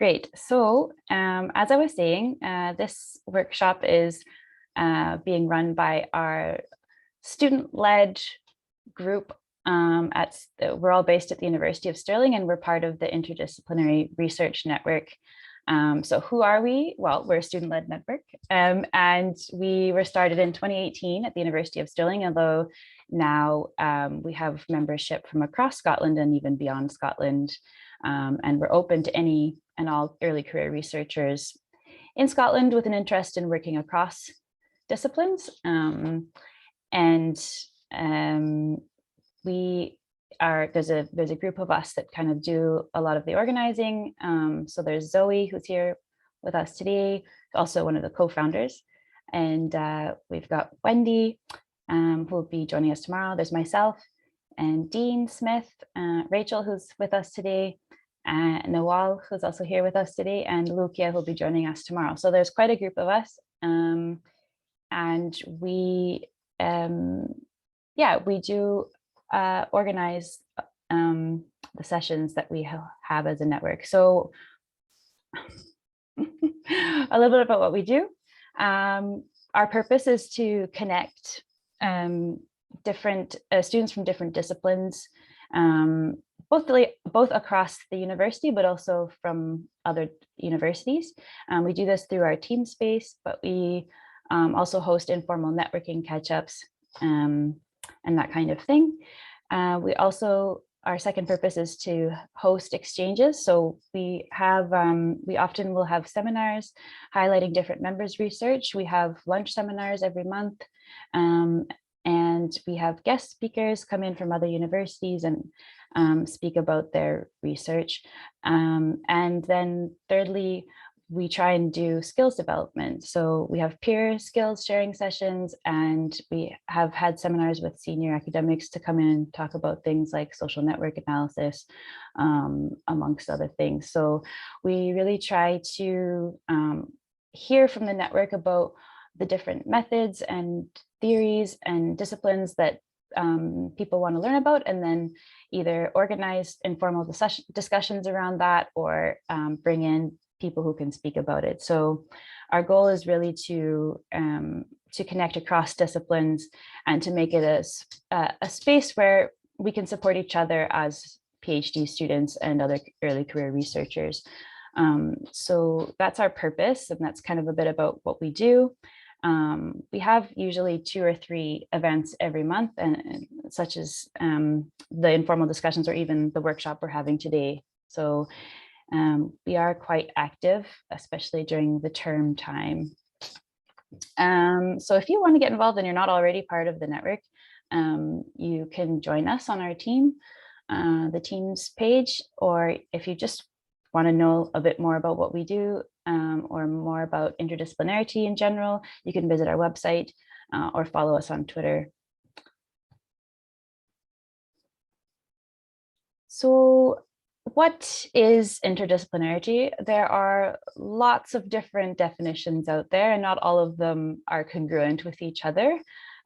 Great. So as I was saying, this workshop is being run by our student-led group. We're all based at the University of Stirling, and we're part of the Interdisciplinary Research Network. So who are we? Well, we're a student-led network, and we were started in 2018 at the University of Stirling, although now we have membership from across Scotland and even beyond Scotland. And we're open to any and all early career researchers in Scotland with an interest in working across disciplines. There's a group of us that kind of do a lot of the organizing. So there's Zoe, who's here with us today, also one of the co-founders. And we've got Wendy, who will be joining us tomorrow. There's myself and Dean Smith, Rachel, who's with us today, Nawal, who's also here with us today, and Lukia, who'll be joining us tomorrow. So there's quite a group of us. And we do organize the sessions that we have as a network. So a little bit about what we do. Our purpose is to connect different students from different disciplines, both across the university, but also from other universities. We do this through our team space, but we also host informal networking catch-ups and that kind of thing. Our second purpose is to host exchanges. So we often will have seminars highlighting different members' research. We have lunch seminars every month, and we have guest speakers come in from other universities and speak about their research. And then thirdly, we try and do skills development. So we have peer skills sharing sessions, and we have had seminars with senior academics to come in and talk about things like social network analysis, amongst other things. So we really try to hear from the network about the different methods and theories and disciplines that people want to learn about, and then either organize informal discussions around that or bring in people who can speak about it. So our goal is really to connect across disciplines and to make it a space where we can support each other as PhD students and other early career researchers. So that's our purpose, and that's kind of a bit about what we do. We have usually 2 or 3 events every month, and such as the informal discussions or even the workshop we're having today. So we are quite active, especially during the term time. So if you want to get involved and you're not already part of the network, you can join us on our team, the Teams page, or if you just want to know a bit more about what we do, or more about interdisciplinarity in general, you can visit our website or follow us on Twitter. So what is interdisciplinarity? There are lots of different definitions out there, and not all of them are congruent with each other.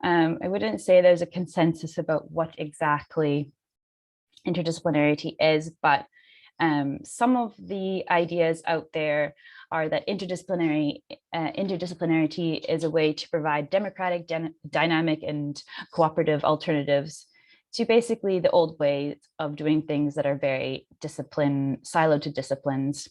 I wouldn't say there's a consensus about what exactly interdisciplinarity is, but some of the ideas out there are that interdisciplinarity is a way to provide democratic, dynamic, and cooperative alternatives to basically the old ways of doing things that are very siloed to disciplines.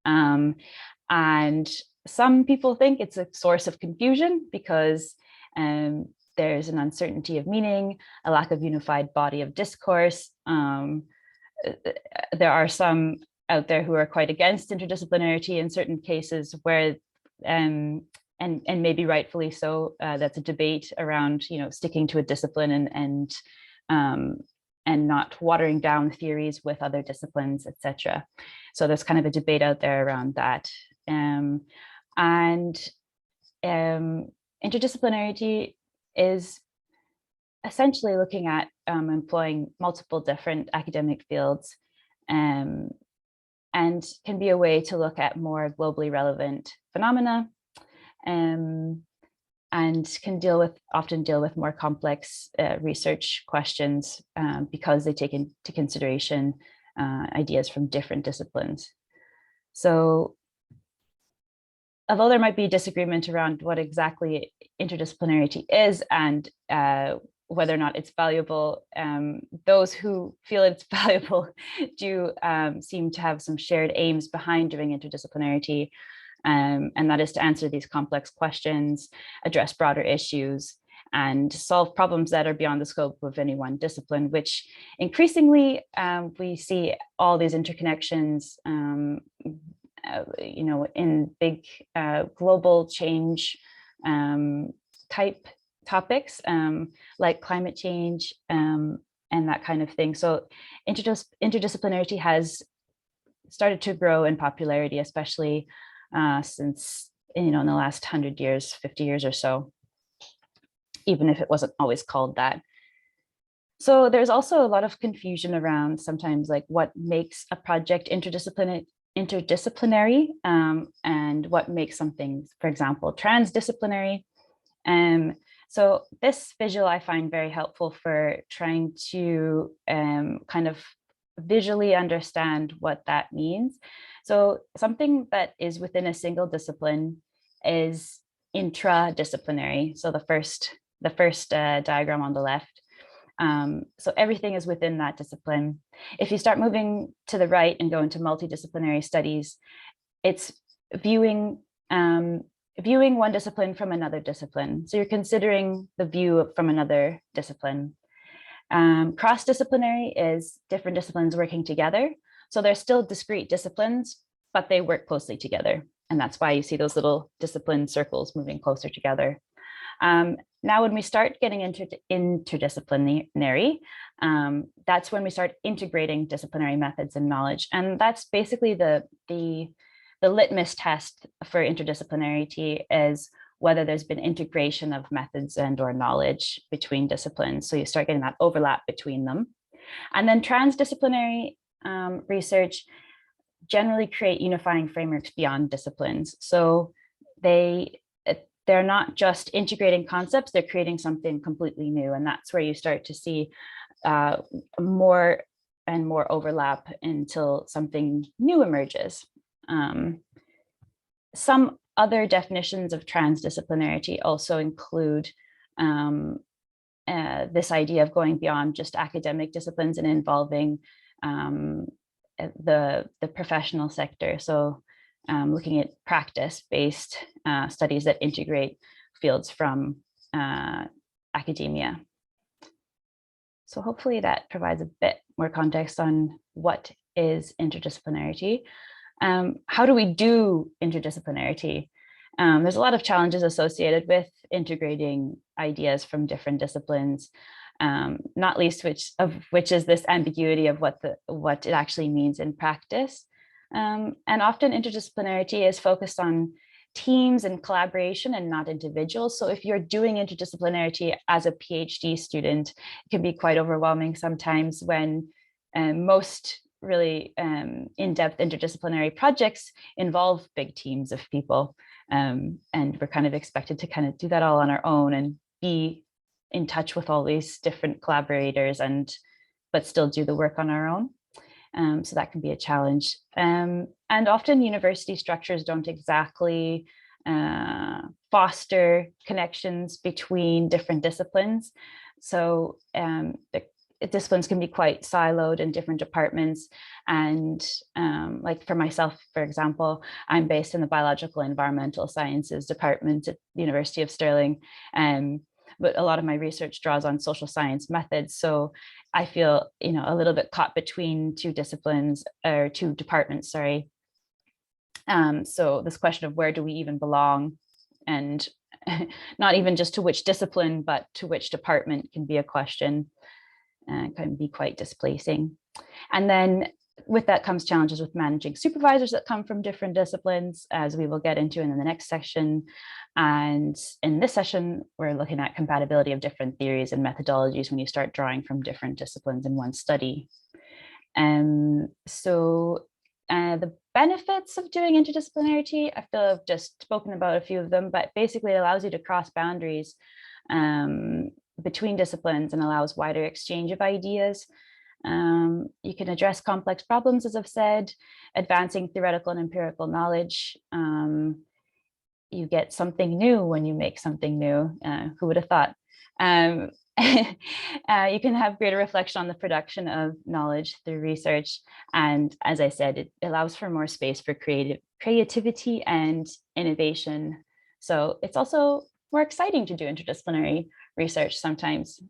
And some people think it's a source of confusion because there's an uncertainty of meaning, a lack of unified body of discourse. There are some out there who are quite against interdisciplinarity in certain cases where, and maybe rightfully so, that's a debate around, sticking to a discipline and not watering down theories with other disciplines, etc. So there's kind of a debate out there around that. Interdisciplinarity is essentially looking at employing multiple different academic fields, and can be a way to look at more globally relevant phenomena, and can often deal with more complex research questions because they take into consideration ideas from different disciplines. So although there might be disagreement around what exactly interdisciplinarity is and whether or not it's valuable, those who feel it's valuable do seem to have some shared aims behind doing interdisciplinarity, and that is to answer these complex questions, address broader issues, and solve problems that are beyond the scope of any one discipline, which increasingly we see all these interconnections in big global change type topics like climate change and that kind of thing. So interdisciplinarity has started to grow in popularity, especially since, in the last 100 years, 50 years or so, even if it wasn't always called that. So there's also a lot of confusion around sometimes like what makes a project interdisciplinary and what makes something, for example, transdisciplinary. So this visual I find very helpful for trying to kind of visually understand what that means. So something that is within a single discipline is intradisciplinary. So the first diagram on the left. So everything is within that discipline. If you start moving to the right and go into multidisciplinary studies, it's viewing one discipline from another discipline. So you're considering the view from another discipline. Cross-disciplinary is different disciplines working together. So they're still discrete disciplines, but they work closely together. And that's why you see those little discipline circles moving closer together. Now, when we start getting into interdisciplinary, that's when we start integrating disciplinary methods and knowledge. And that's basically the litmus test for interdisciplinarity, is whether there's been integration of methods and or knowledge between disciplines. So you start getting that overlap between them. And then transdisciplinary research generally create unifying frameworks beyond disciplines. So they're not just integrating concepts, they're creating something completely new. And that's where you start to see more and more overlap until something new emerges. Some other definitions of transdisciplinarity also include this idea of going beyond just academic disciplines and involving the professional sector. So looking at practice-based studies that integrate fields from academia. So hopefully that provides a bit more context on what is interdisciplinarity. How do we do interdisciplinarity? There's a lot of challenges associated with integrating ideas from different disciplines, not least which is this ambiguity of what it actually means in practice. And often interdisciplinarity is focused on teams and collaboration and not individuals. So if you're doing interdisciplinarity as a PhD student, it can be quite overwhelming sometimes when most really in-depth interdisciplinary projects involve big teams of people. And we're kind of expected to kind of do that all on our own and be in touch with all these different collaborators but still do the work on our own. So that can be a challenge. And often university structures don't exactly foster connections between different disciplines. So the disciplines can be quite siloed in different departments. And like for myself, for example, I'm based in the biological and environmental sciences department at the University of Stirling. But a lot of my research draws on social science methods. So I feel, a little bit caught between two departments, sorry. So this question of where do we even belong, and not even just to which discipline, but to which department can be a question, can be quite displacing. And then with that comes challenges with managing supervisors that come from different disciplines, as we will get into in the next section. And in this session, we're looking at compatibility of different theories and methodologies when you start drawing from different disciplines in one study. So the benefits of doing interdisciplinarity, I feel I've just spoken about a few of them, but basically it allows you to cross boundaries between disciplines and allows wider exchange of ideas. You can address complex problems, as I've said, advancing theoretical and empirical knowledge. You get something new when you make something new. Who would have thought? You can have greater reflection on the production of knowledge through research. And as I said, it allows for more space for creativity and innovation. So it's also more exciting to do interdisciplinary research sometimes.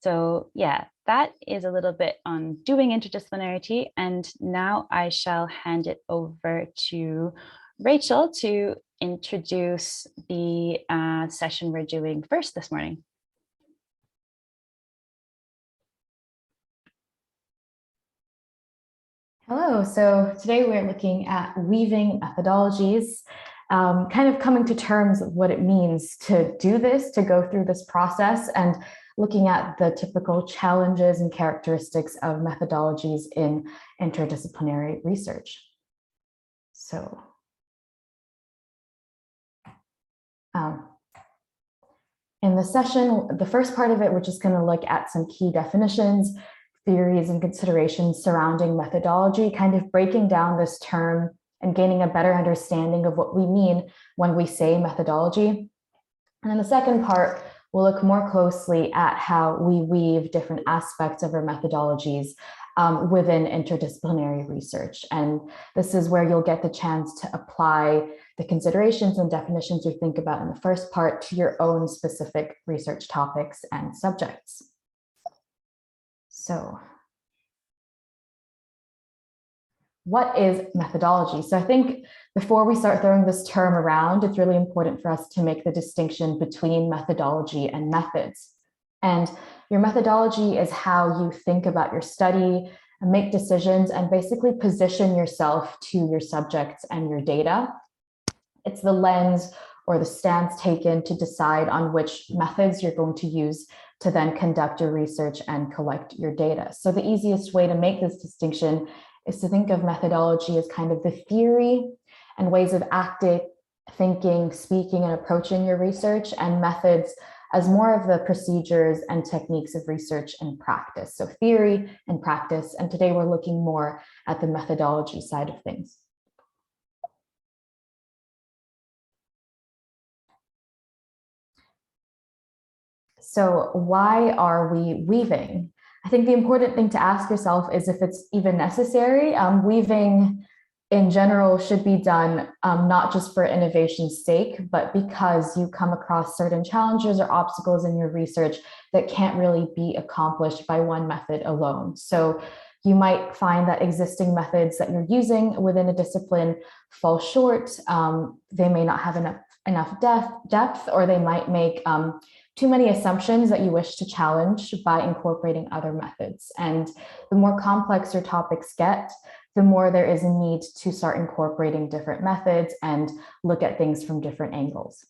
So yeah, that is a little bit on doing interdisciplinarity. And now I shall hand it over to Rachel to introduce the session we're doing first this morning. Hello, so today we're looking at weaving methodologies, kind of coming to terms with what it means to do this, to go through this process, and looking at the typical challenges and characteristics of methodologies in interdisciplinary research. So, in the session, the first part of it, we're just going to look at some key definitions, theories, and considerations surrounding methodology, kind of breaking down this term and gaining a better understanding of what we mean when we say methodology. And in the second part, we'll look more closely at how we weave different aspects of our methodologies within interdisciplinary research. And this is where you'll get the chance to apply the considerations and definitions you think about in the first part to your own specific research topics and subjects. So, what is methodology? So I think before we start throwing this term around, it's really important for us to make the distinction between methodology and methods. And your methodology is how you think about your study and make decisions and basically position yourself to your subjects and your data. It's the lens or the stance taken to decide on which methods you're going to use to then conduct your research and collect your data. So the easiest way to make this distinction is to think of methodology as kind of the theory and ways of acting, thinking, speaking, and approaching your research, and methods as more of the procedures and techniques of research and practice. So theory and practice, and today we're looking more at the methodology side of things. So why are we weaving? I think the important thing to ask yourself is if it's even necessary. Weaving in general should be done not just for innovation's sake, but because you come across certain challenges or obstacles in your research that can't really be accomplished by one method alone. So you might find that existing methods that you're using within a discipline fall short. They may not have enough depth, or they might make too many assumptions that you wish to challenge by incorporating other methods. And the more complex your topics get, the more there is a need to start incorporating different methods and look at things from different angles.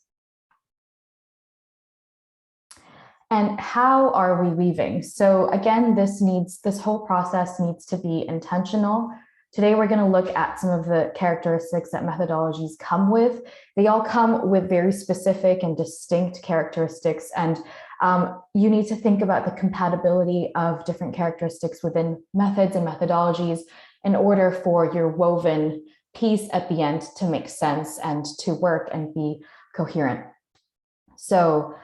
And how are we weaving? So again, this whole process needs to be intentional. Today, we're going to look at some of the characteristics that methodologies come with. They all come with very specific and distinct characteristics, and you need to think about the compatibility of different characteristics within methods and methodologies in order for your woven piece at the end to make sense and to work and be coherent. So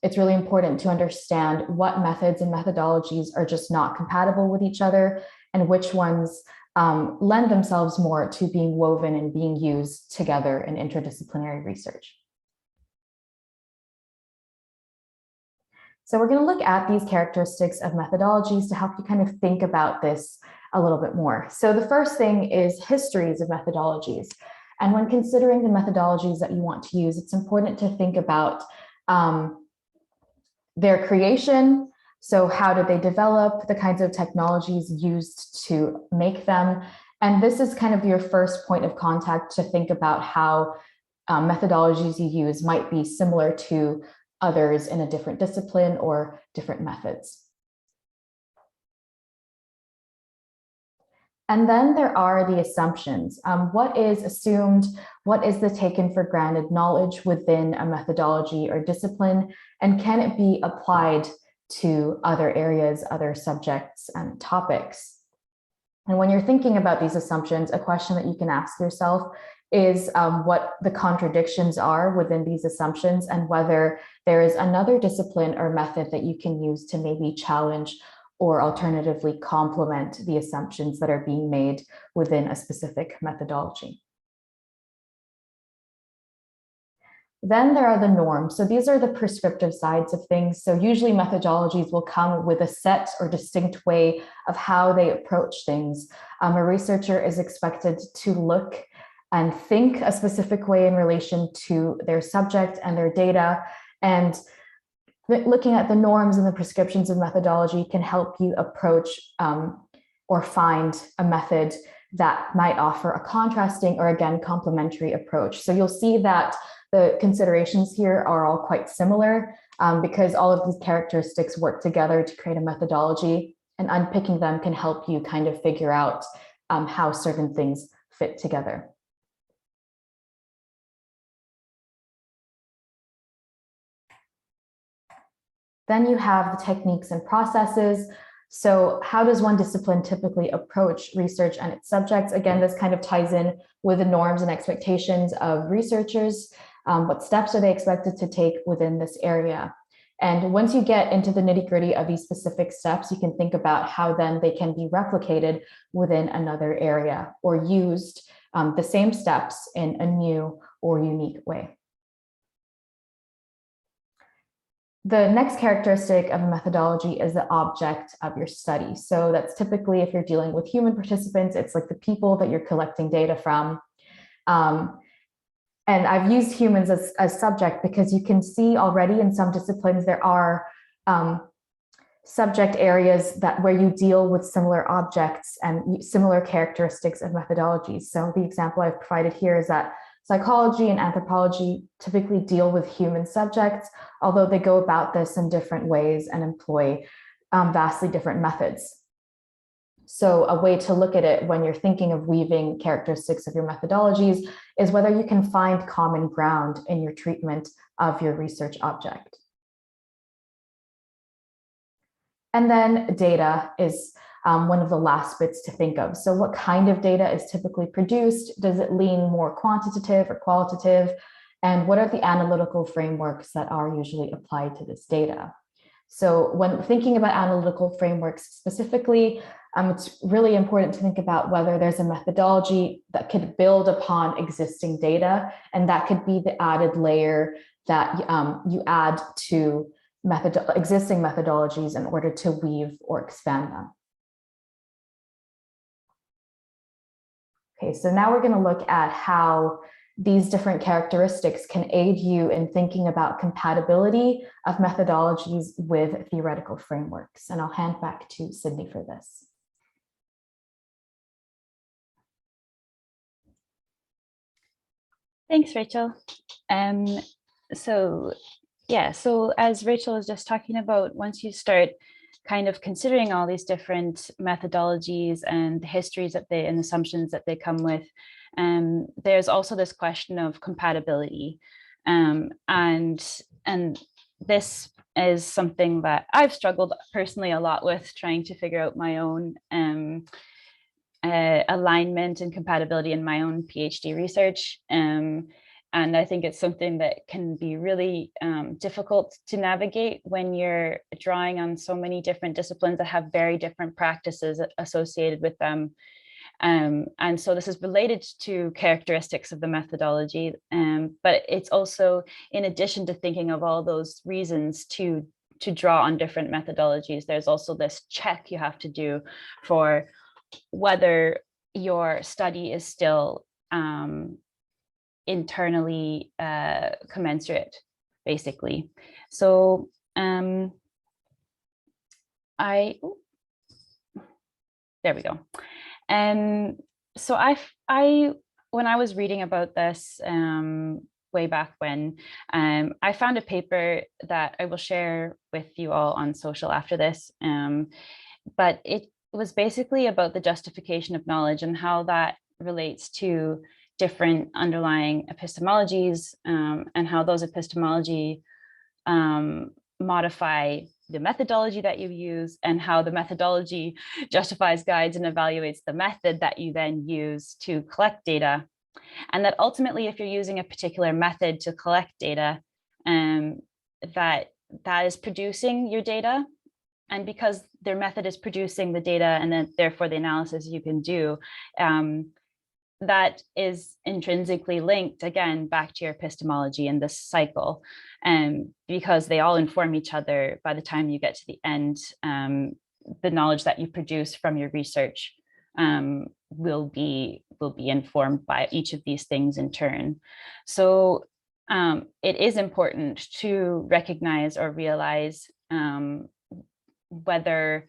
it's really important to understand what methods and methodologies are just not compatible with each other, and which ones lend themselves more to being woven and being used together in interdisciplinary research. So we're going to look at these characteristics of methodologies to help you kind of think about this a little bit more. So the first thing is histories of methodologies. And when considering the methodologies that you want to use, it's important to think about their creation. So how did they develop, the kinds of technologies used to make them? And this is kind of your first point of contact to think about how methodologies you use might be similar to others in a different discipline or different methods. And then there are the assumptions. What is assumed? What is the taken for granted knowledge within a methodology or discipline? And can it be applied to other areas, other subjects and topics. And when you're thinking about these assumptions, a question that you can ask yourself is what the contradictions are within these assumptions, and whether there is another discipline or method that you can use to maybe challenge or alternatively complement the assumptions that are being made within a specific methodology. Then there are the norms. So these are the prescriptive sides of things. So usually methodologies will come with a set or distinct way of how they approach things. A researcher is expected to look and think a specific way in relation to their subject and their data. And looking at the norms and the prescriptions of methodology can help you approach or find a method that might offer a contrasting or, again, complementary approach. So you'll see that the considerations here are all quite similar because all of these characteristics work together to create a methodology, and unpicking them can help you kind of figure out how certain things fit together. Then you have the techniques and processes. So how does one discipline typically approach research and its subjects? Again, this kind of ties in with the norms and expectations of researchers. What steps are they expected to take within this area? And once you get into the nitty-gritty of these specific steps, you can think about how then they can be replicated within another area, or used the same steps in a new or unique way. The next characteristic of a methodology is the object of your study. So that's typically, if you're dealing with human participants, it's like the people that you're collecting data from. And I've used humans as subject because you can see already in some disciplines there are subject areas where you deal with similar objects and similar characteristics of methodologies. So the example I've provided here is that psychology and anthropology typically deal with human subjects, although they go about this in different ways and employ vastly different methods. So a way to look at it when you're thinking of weaving characteristics of your methodologies is whether you can find common ground in your treatment of your research object. And then data is one of the last bits to think of. So what kind of data is typically produced? Does it lean more quantitative or qualitative? And what are the analytical frameworks that are usually applied to this data? So when thinking about analytical frameworks specifically, it's really important to think about whether there's a methodology that could build upon existing data, and that could be the added layer that you add to existing methodologies in order to weave or expand them. Okay, so now we're going to look at how these different characteristics can aid you in thinking about compatibility of methodologies with theoretical frameworks. And I'll hand back to Sydney for this. Thanks, Rachel. So as Rachel was just talking about, once you start kind of considering all these different methodologies and the histories that and assumptions that they come with, there's also this question of compatibility. And this is something that I've struggled personally a lot with, trying to figure out my own alignment and compatibility in my own PhD research. And I think it's something that can be really difficult to navigate when you're drawing on so many different disciplines that have very different practices associated with them. And so this is related to characteristics of the methodology, but it's also, in addition to thinking of all those reasons to draw on different methodologies, there's also this check you have to do for whether your study is still internally commensurate, basically. So there we go. So when I was reading about this way back when, I found a paper that I will share with you all on social after this, but it was basically about the justification of knowledge and how that relates to different underlying epistemologies, and how those epistemology modify the methodology that you use and how the methodology justifies, guides, and evaluates the method that you then use to collect data. And that ultimately, if you're using a particular method to collect data, that is producing your data. And because their method is producing the data and then therefore the analysis you can do, that is intrinsically linked again back to your epistemology in this cycle, because they all inform each other. By the time you get to the end, the knowledge that you produce from your research will be informed by each of these things in turn. So it is important to recognize or realize whether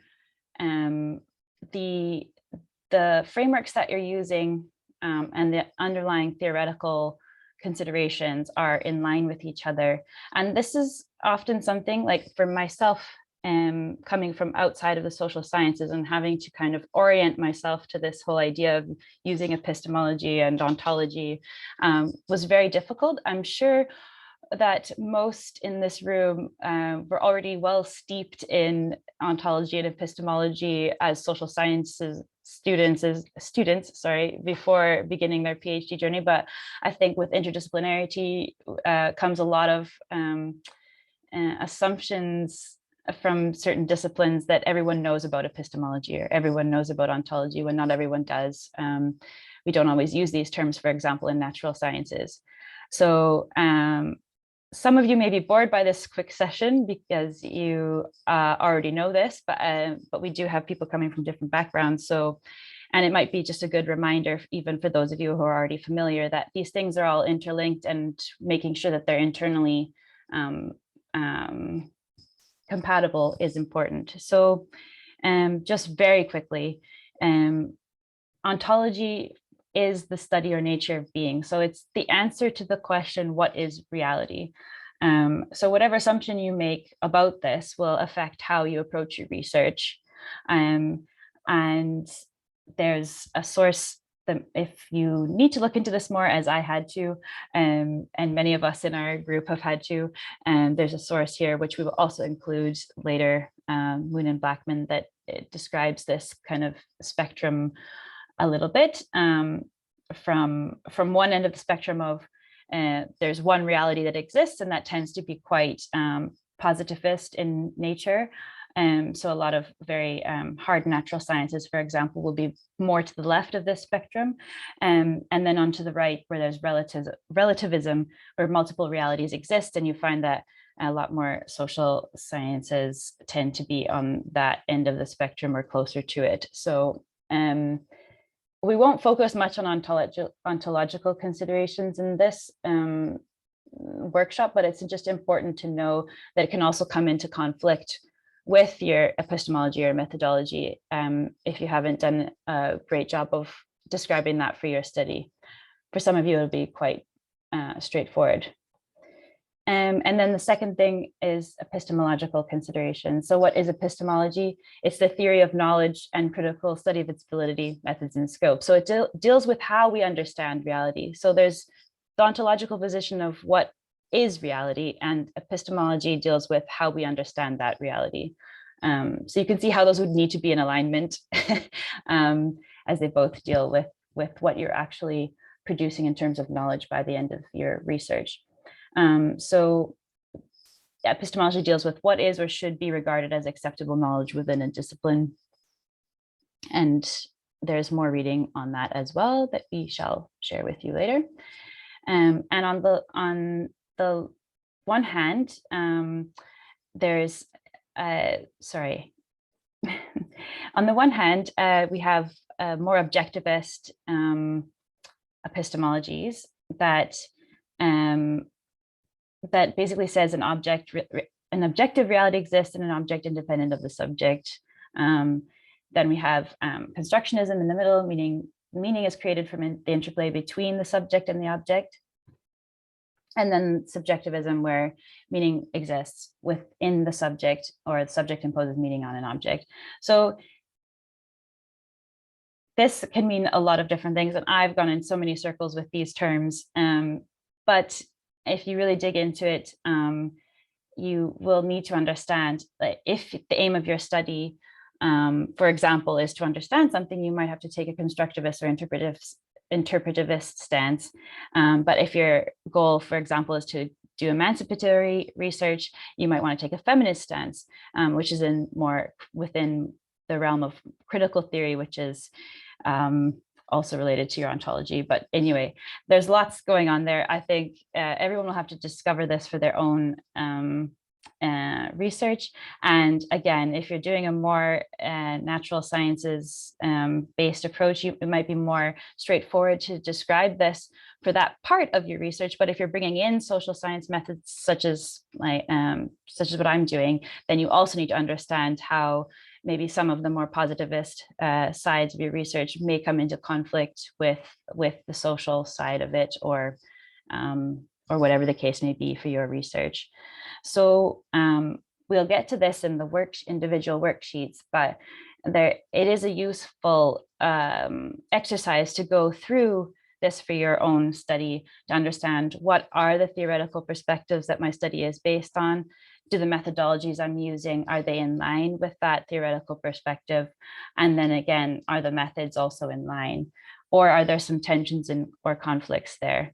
the frameworks that you're using and the underlying theoretical considerations are in line with each other. And this is often something, like for myself, coming from outside of the social sciences and having to kind of orient myself to this whole idea of using epistemology and ontology was very difficult. I'm sure that most in this room were already well steeped in ontology and epistemology as social sciences students before beginning their PhD journey. But I think with interdisciplinarity comes a lot of assumptions from certain disciplines that everyone knows about epistemology or everyone knows about ontology, when not everyone does. We don't always use these terms, for example, in natural sciences. So some of you may be bored by this quick session because you already know this, but we do have people coming from different backgrounds. So, and it might be just a good reminder, even for those of you who are already familiar, that these things are all interlinked, and making sure that they're internally compatible is important. So just very quickly, ontology is the study or nature of being. So it's the answer to the question, what is reality? So whatever assumption you make about this will affect how you approach your research. And there's a source that, if you need to look into this more, as I had to, and many of us in our group have had to, there's a source here, which we will also include later, Moon and Blackman, that it describes this kind of spectrum a little bit, from one end of the spectrum of there's one reality that exists, and that tends to be quite positivist in nature. So a lot of very hard natural sciences, for example, will be more to the left of this spectrum, and then onto the right, where there's relativism, where multiple realities exist, and you find that a lot more social sciences tend to be on that end of the spectrum or closer to it. So we won't focus much on ontological considerations in this workshop, but it's just important to know that it can also come into conflict with your epistemology or methodology if you haven't done a great job of describing that for your study. For some of you, it'll be quite straightforward. And then the second thing is epistemological consideration. So what is epistemology? It's the theory of knowledge and critical study of its validity, methods, and scope. So it deals with how we understand reality. So there's the ontological position of what is reality, and epistemology deals with how we understand that reality. So you can see how those would need to be in alignment as they both deal with what you're actually producing in terms of knowledge by the end of your research. So epistemology deals with what is or should be regarded as acceptable knowledge within a discipline. And there's more reading on that as well that we shall share with you later. And on the one hand, there's, sorry, on the one hand, we have more objectivist epistemologies that that basically says an objective reality exists and an object independent of the subject. Then we have constructionism in the middle, meaning meaning is created from the interplay between the subject and the object. And then subjectivism, where meaning exists within the subject, or the subject imposes meaning on an object. So this can mean a lot of different things, and I've gone in so many circles with these terms. But if you really dig into it, you will need to understand that if the aim of your study, for example, is to understand something, you might have to take a constructivist or interpretivist stance. But if your goal, for example, is to do emancipatory research, you might want to take a feminist stance, which is more within the realm of critical theory, which is also related to your ontology. But anyway, there's lots going on there. I think everyone will have to discover this for their own research. And again, if you're doing a more natural sciences based approach, it might be more straightforward to describe this for that part of your research. But if you're bringing in social science methods such as what I'm doing, then you also need to understand how maybe some of the more positivist sides of your research may come into conflict with the social side of it, or whatever the case may be for your research. So we'll get to this in the individual worksheets, but it is a useful exercise to go through this for your own study, to understand what are the theoretical perspectives that my study is based on. Do the methodologies I'm using, are they in line with that theoretical perspective? And then again, are the methods also in line? Or are there some tensions or conflicts there?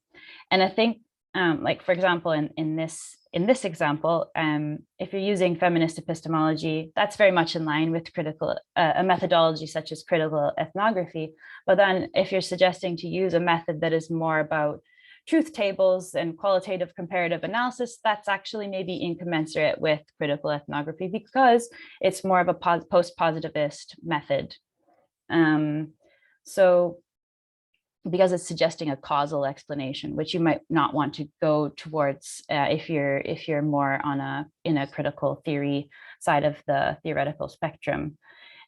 And I think, like, for example, in this example, if you're using feminist epistemology, that's very much in line with a methodology such as critical ethnography. But then if you're suggesting to use a method that is more about truth tables and qualitative comparative analysis, that's actually maybe incommensurate with critical ethnography because it's more of a post-positivist method. So because it's suggesting a causal explanation, which you might not want to go towards if you're more in a critical theory side of the theoretical spectrum.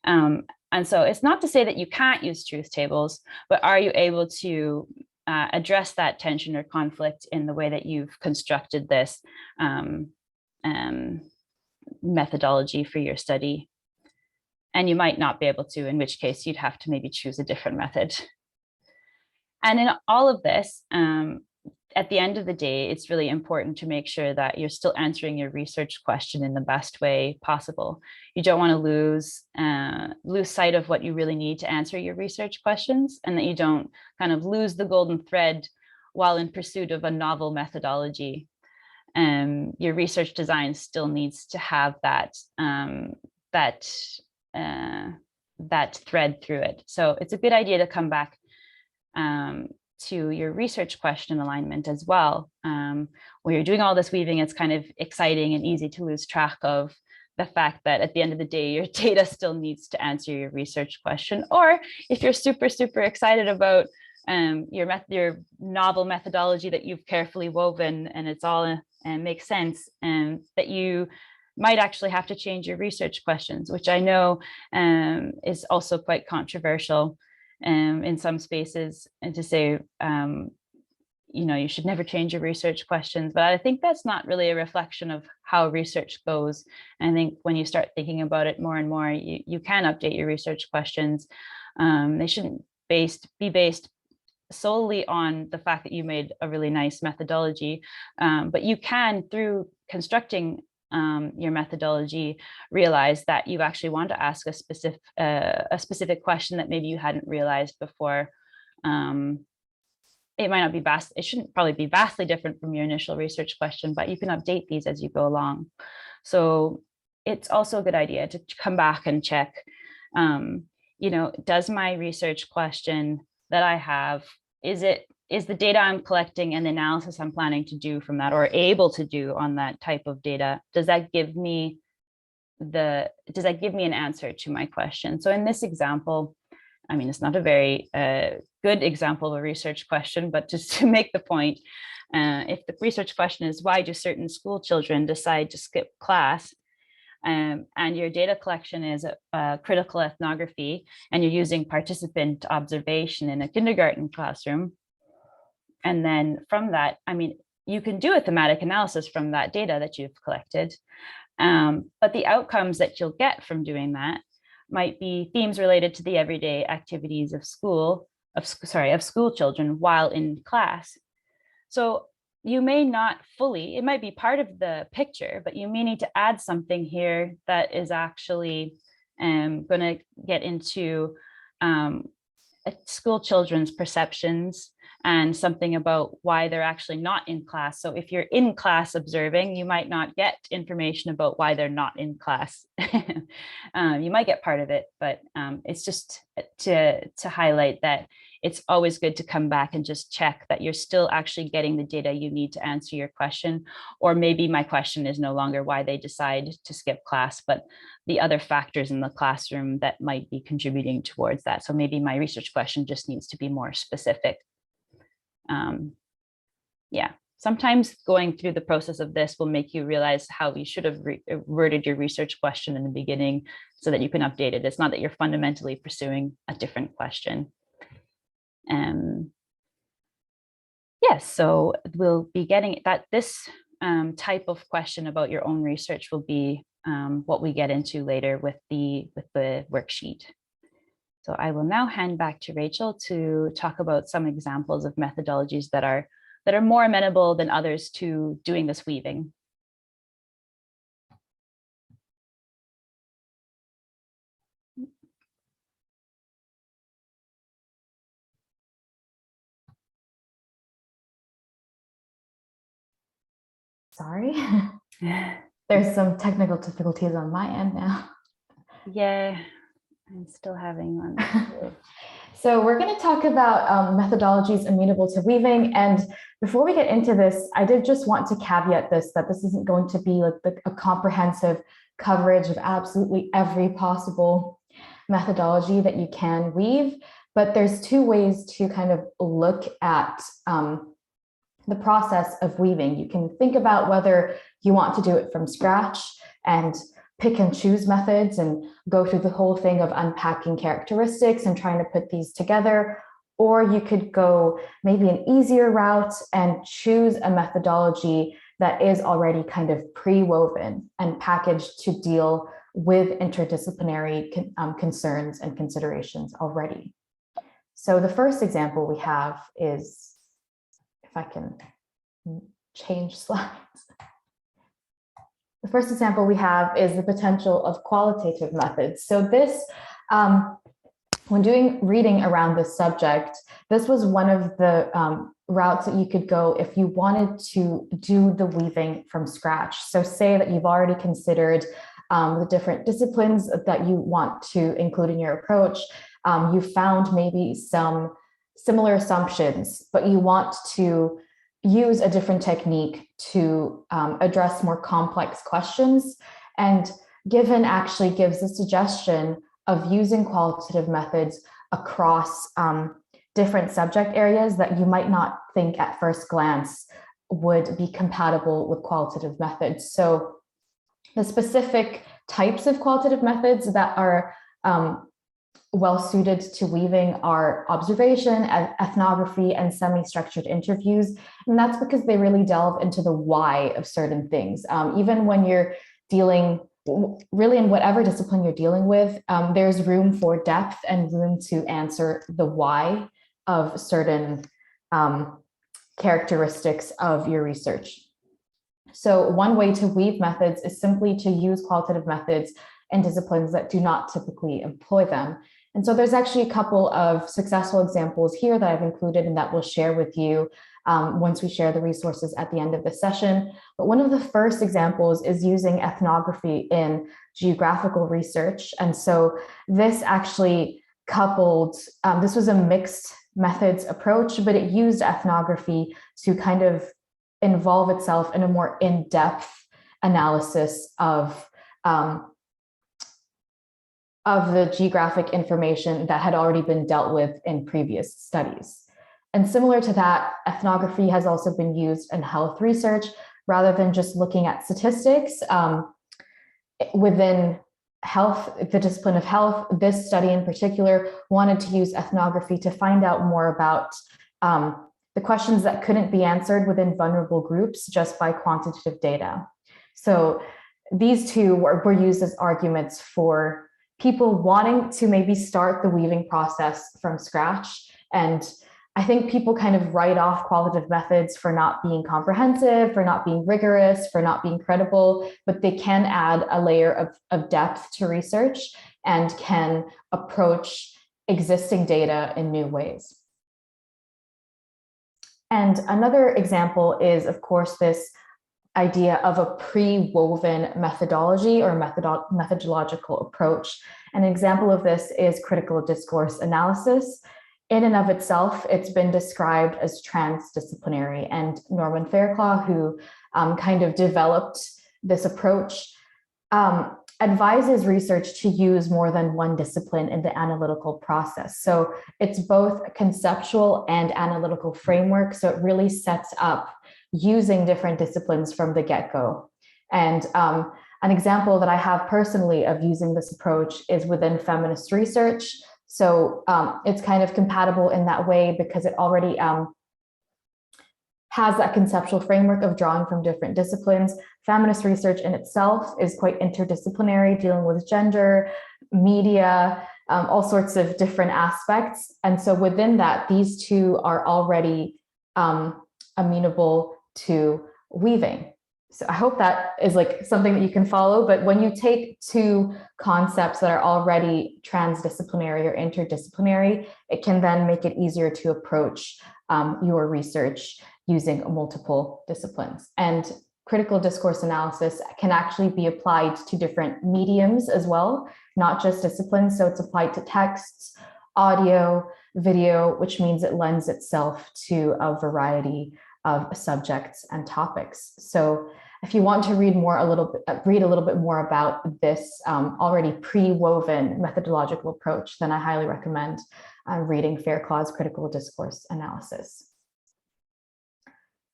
And so it's not to say that you can't use truth tables, but are you able to address that tension or conflict in the way that you've constructed this methodology for your study? And you might not be able to, in which case you'd have to maybe choose a different method. And in all of this, at the end of the day, it's really important to make sure that you're still answering your research question in the best way possible. You don't want to lose sight of what you really need to answer your research questions, and that you don't kind of lose the golden thread while in pursuit of a novel methodology. Your research design still needs to have that thread through it. So it's a good idea to come back to your research question alignment as well. When you're doing all this weaving, it's kind of exciting and easy to lose track of the fact that at the end of the day, your data still needs to answer your research question. Or if you're super, super excited about your novel methodology that you've carefully woven and it's all makes sense, and that you might actually have to change your research questions, which I know is also quite controversial in some spaces, and to say, you should never change your research questions. But I think that's not really a reflection of how research goes. And I think when you start thinking about it more and more, you can update your research questions. They shouldn't be based solely on the fact that you made a really nice methodology, but you can, through constructing your methodology, realize that you actually want to ask a specific question that maybe you hadn't realized before. It might not be it shouldn't probably be vastly different from your initial research question, but you can update these as you go along. So it's also a good idea to come back and check, does my research question that I have, is the data I'm collecting and the analysis I'm planning to do from that, or able to do on that type of data, does that give me an answer to my question? So in this example, I mean, it's not a very good example of a research question, but just to make the point, if the research question is, why do certain school children decide to skip class? And your data collection is critical ethnography, and you're using participant observation in a kindergarten classroom. And then from that, I mean, you can do a thematic analysis from that data that you've collected. But the outcomes that you'll get from doing that might be themes related to the everyday activities of school children while in class. So you may not fully, it might be part of the picture, but you may need to add something here that is actually going to get into school children's perceptions and something about why they're actually not in class. So if you're in class observing, you might not get information about why they're not in class. You might get part of it, but it's just to highlight that it's always good to come back and just check that you're still actually getting the data you need to answer your question. Or maybe my question is no longer why they decide to skip class, but the other factors in the classroom that might be contributing towards that. So maybe my research question just needs to be more specific. Yeah, sometimes going through the process of this will make you realize how you should have worded your research question in the beginning so that you can update it. It's not that you're fundamentally pursuing a different question. Yes, so we'll be getting that. This type of question about your own research will be what we get into later with the worksheet. So I will now hand back to Rachel to talk about some examples of methodologies that are more amenable than others to doing this weaving. Sorry, there's some technical difficulties on my end now. Yeah, I'm still having one. So we're going to talk about methodologies amenable to weaving. And before we get into this, I did just want to caveat this, that this isn't going to be like a comprehensive coverage of absolutely every possible methodology that you can weave. But there's two ways to kind of look at the process of weaving. You can think about whether you want to do it from scratch and pick and choose methods and go through the whole thing of unpacking characteristics and trying to put these together. Or you could go maybe an easier route and choose a methodology that is already kind of pre-woven and packaged to deal with interdisciplinary concerns and considerations already. So the first example we have is, if I can change slides. The first example we have is the potential of qualitative methods. So this, when doing reading around this subject, this was one of the routes that you could go if you wanted to do the weaving from scratch. So say that you've already considered the different disciplines that you want to include in your approach. You found maybe some similar assumptions, but you want to use a different technique to address more complex questions. And Given actually gives a suggestion of using qualitative methods across different subject areas that you might not think at first glance would be compatible with qualitative methods. So the specific types of qualitative methods that are well suited to weaving are observation, ethnography, and semi-structured interviews. And that's because they really delve into the why of certain things. Even when you're dealing, really in whatever discipline you're dealing with, there's room for depth and room to answer the why of certain characteristics of your research. So one way to weave methods is simply to use qualitative methods in disciplines that do not typically employ them. And so there's actually a couple of successful examples here that I've included and that we'll share with you once we share the resources at the end of the session. But one of the first examples is using ethnography in geographical research. And so this actually coupled, this was a mixed methods approach, but it used ethnography to kind of involve itself in a more in-depth analysis of the geographic information that had already been dealt with in previous studies. And similar to that, ethnography has also been used in health research rather than just looking at statistics. Within health, the discipline of health, this study in particular wanted to use ethnography to find out more about the questions that couldn't be answered within vulnerable groups just by quantitative data. So these two were used as arguments for people wanting to maybe start the weaving process from scratch and I think people kind of write off qualitative methods for not being comprehensive, for not being rigorous, for not being credible, but they can add a layer of depth to research and can approach existing data in new ways. And another example is, of course, this idea of a pre-woven methodology or methodological approach. An example of this is critical discourse analysis. In and of itself, it's been described as transdisciplinary, and Norman Fairclough, who kind of developed this approach, advises research to use more than one discipline in the analytical process. So it's both a conceptual and analytical framework. So it really sets up using different disciplines from the get-go. And an example that I have personally of using this approach is within feminist research. So it's kind of compatible in that way because it already has that conceptual framework of drawing from different disciplines. Feminist research in itself is quite interdisciplinary, dealing with gender, media, all sorts of different aspects. And so within that, these two are already amenable to weaving. So I hope that is like something that you can follow. But when you take two concepts that are already transdisciplinary or interdisciplinary, it can then make it easier to approach your research using multiple disciplines. And critical discourse analysis can actually be applied to different mediums as well, not just disciplines. So it's applied to texts, audio, video, which means it lends itself to a variety of subjects and topics. So if you want to read a little bit more about this already pre-woven methodological approach, then I highly recommend reading Fairclough's critical discourse analysis.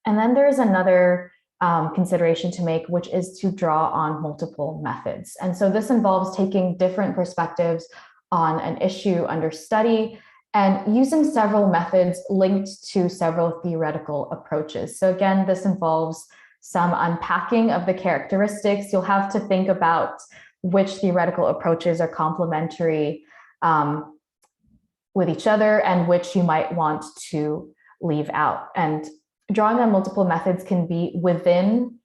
And then there's another consideration to make, which is to draw on multiple methods. And so this involves taking different perspectives on an issue under study and using several methods linked to several theoretical approaches. So again, this involves some unpacking of the characteristics. You'll have to think about which theoretical approaches are complementary with each other and which you might want to leave out. And drawing on multiple methods can be within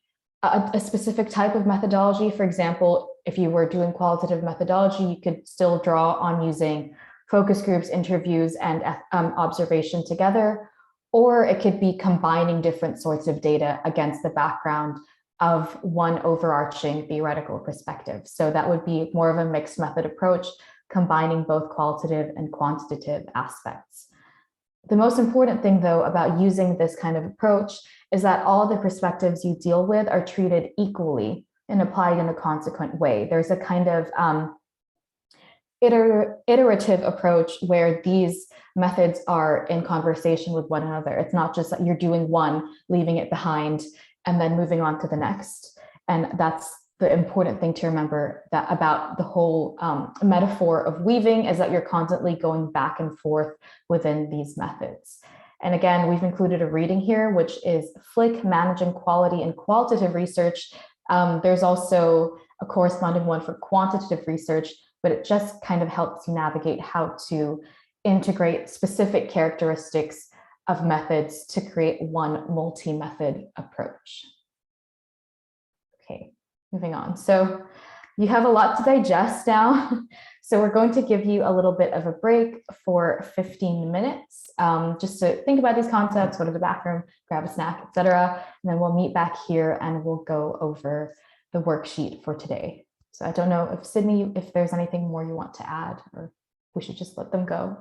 a specific type of methodology. For example, if you were doing qualitative methodology, you could still draw on using focus groups, interviews, and observation together, or it could be combining different sorts of data against the background of one overarching theoretical perspective. So that would be more of a mixed method approach, combining both qualitative and quantitative aspects. The most important thing, though, about using this kind of approach is that all the perspectives you deal with are treated equally and applied in a consequent way. There's a kind of iterative approach where these methods are in conversation with one another. It's not just that you're doing one, leaving it behind, and then moving on to the next. And that's the important thing to remember that about the whole metaphor of weaving is that you're constantly going back and forth within these methods. And again, we've included a reading here, which is Flick, Managing Quality in Qualitative Research. There's also a corresponding one for quantitative research, but it just kind of helps you navigate how to integrate specific characteristics of methods to create one multi-method approach. Okay, moving on. So you have a lot to digest now. So we're going to give you a little bit of a break for 15 minutes, just to think about these concepts, go to the bathroom, grab a snack, etc. And then we'll meet back here and we'll go over the worksheet for today. So I don't know if Sydney, if there's anything more you want to add, or we should just let them go.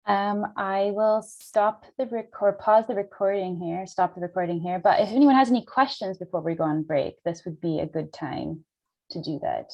I will stop the pause the recording here, stop the recording here. But if anyone has any questions before we go on break, this would be a good time to do that.